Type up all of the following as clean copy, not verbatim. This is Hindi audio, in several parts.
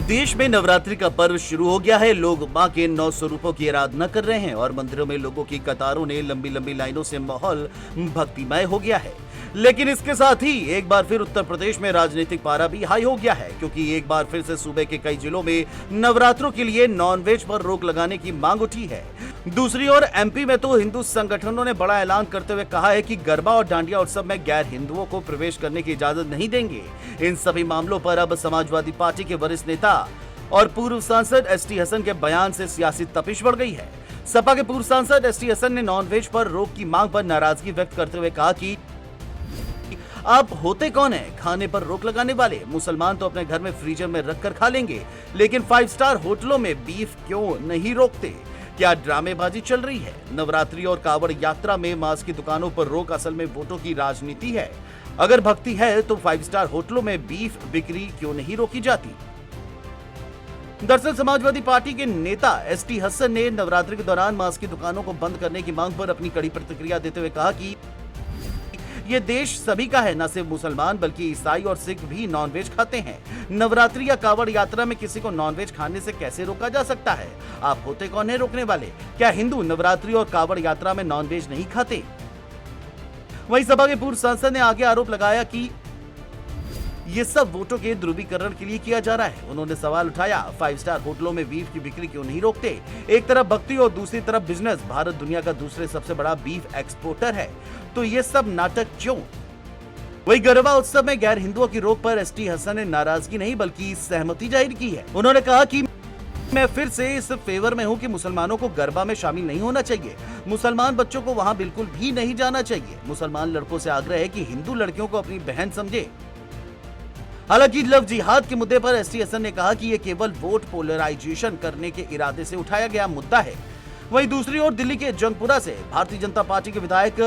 देश में नवरात्रि का पर्व शुरू हो गया है। लोग मां के 9 स्वरूपों की आराधना कर रहे हैं और मंदिरों में लोगों की कतारों ने लंबी लंबी लाइनों से माहौल भक्तिमय हो गया है। लेकिन इसके साथ ही एक बार फिर उत्तर प्रदेश में राजनीतिक पारा भी हाई हो गया है, क्योंकि एक बार फिर से सूबे के कई जिलों में नवरात्रों के लिए नॉनवेज पर रोक लगाने की मांग उठी है। दूसरी ओर एमपी में तो हिंदू संगठनों ने बड़ा ऐलान करते हुए कहा है कि गरबा और डांडिया उत्सव में गैर हिंदुओं को प्रवेश करने की इजाजत नहीं देंगे। इन सभी मामलों पर अब समाजवादी पार्टी के वरिष्ठ नेता और पूर्व सांसद एसटी हसन के बयान से सियासी तपिश बढ़ गई है। सपा के पूर्व सांसद एसटी हसन ने नॉनवेज पर रोक की मांग पर नाराजगी व्यक्त करते हुए कहा कि आप होते कौन है खाने पर रोक लगाने वाले? मुसलमान तो अपने घर में फ्रीजर में रखकर खा लेंगे, लेकिन 5 स्टार होटलों में बीफ क्यों नहीं रोकते? क्या ड्रामेबाजी चल रही है? नवरात्रि और कावड़ यात्रा में मांस की दुकानों पर रोक असल में वोटों की राजनीति है। अगर भक्ति है तो 5 स्टार होटलों में बीफ बिक्री क्यों नहीं रोकी जाती? दरअसल समाजवादी पार्टी के नेता एसटी हसन ने नवरात्रि के दौरान मांस की दुकानों को बंद करने की मांग पर अपनी कड़ी प्रतिक्रिया देते हुए कहा कि ये देश सभी का है, न सिर्फ मुसलमान बल्कि ईसाई और सिख भी नॉनवेज खाते हैं। नवरात्रि या कावड़ यात्रा में किसी को नॉनवेज खाने से कैसे रोका जा सकता है? आप होते कौन है रोकने वाले? क्या हिंदू नवरात्रि और कावड़ यात्रा में नॉनवेज नहीं खाते? वहीं सपा के पूर्व सांसद ने आगे आरोप लगाया कि ये सब वोटों के ध्रुवीकरण के लिए किया जा रहा है। उन्होंने सवाल उठाया, 5 स्टार होटलों में बीफ की बिक्री क्यों नहीं रोकते? एक तरफ भक्ति और दूसरी तरफ बिजनेस। भारत दुनिया का दूसरे सबसे बड़ा बीफ एक्सपोर्टर है, तो ये सब नाटक क्यों? वही गरबा उत्सव में गैर हिंदुओं की रोक पर एसटी हसन ने नाराजगी नहीं बल्कि सहमति जाहिर की है। उन्होंने कहा कि मैं फिर से इस फेवर में हूं कि मुसलमानों को गरबा में शामिल नहीं होना चाहिए। मुसलमान बच्चों को वहां बिल्कुल भी नहीं जाना चाहिए। मुसलमान लड़कों से आग्रह है कि हिंदू लड़कियों को अपनी बहन समझे। हालांकि लव जिहाद के मुद्दे पर एसटी हसन ने कहा कि यह केवल वोट पोलराइजेशन करने के इरादे से उठाया गया मुद्दा है। वहीं दूसरी ओर दिल्ली के जंगपुरा से भारतीय जनता पार्टी के विधायक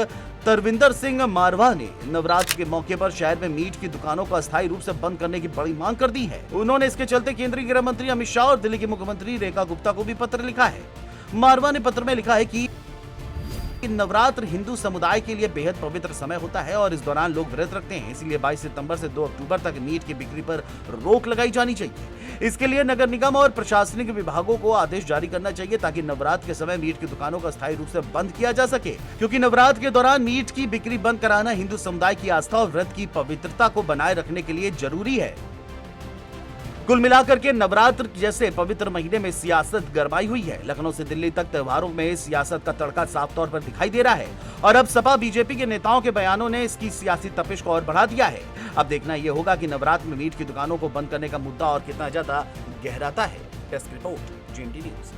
तरविंदर सिंह मारवा ने नवरात्र के मौके पर शहर में मीट की दुकानों को अस्थायी रूप से बंद करने की बड़ी मांग कर दी है। उन्होंने इसके चलते केंद्रीय गृह मंत्री अमित शाह और दिल्ली की मुख्यमंत्री रेखा गुप्ता को भी पत्र लिखा है। मारवा ने पत्र में लिखा है कि नवरात्र हिंदू समुदाय के लिए बेहद पवित्र समय होता है और इस दौरान लोग व्रत रखते हैं, इसलिए 22 सितंबर से 2 अक्टूबर तक मीट की बिक्री पर रोक लगाई जानी चाहिए। इसके लिए नगर निगम और प्रशासनिक विभागों को आदेश जारी करना चाहिए ताकि नवरात्र के समय मीट की दुकानों को अस्थायी रूप से बंद किया जा सके, क्योंकि नवरात्र के दौरान मीट की बिक्री बंद कराना हिंदू समुदाय की आस्था और व्रत की पवित्रता को बनाए रखने के लिए जरूरी है। कुल मिलाकर के नवरात्र जैसे पवित्र महीने में सियासत गरमाई हुई है। लखनऊ से दिल्ली तक त्योहारों में सियासत का तड़का साफ तौर पर दिखाई दे रहा है और अब सपा बीजेपी के नेताओं के बयानों ने इसकी सियासी तपिश को और बढ़ा दिया है। अब देखना यह होगा कि नवरात्र में मीट की दुकानों को बंद करने का मुद्दा और कितना ज्यादा गहराता है। Desk report, GMT news.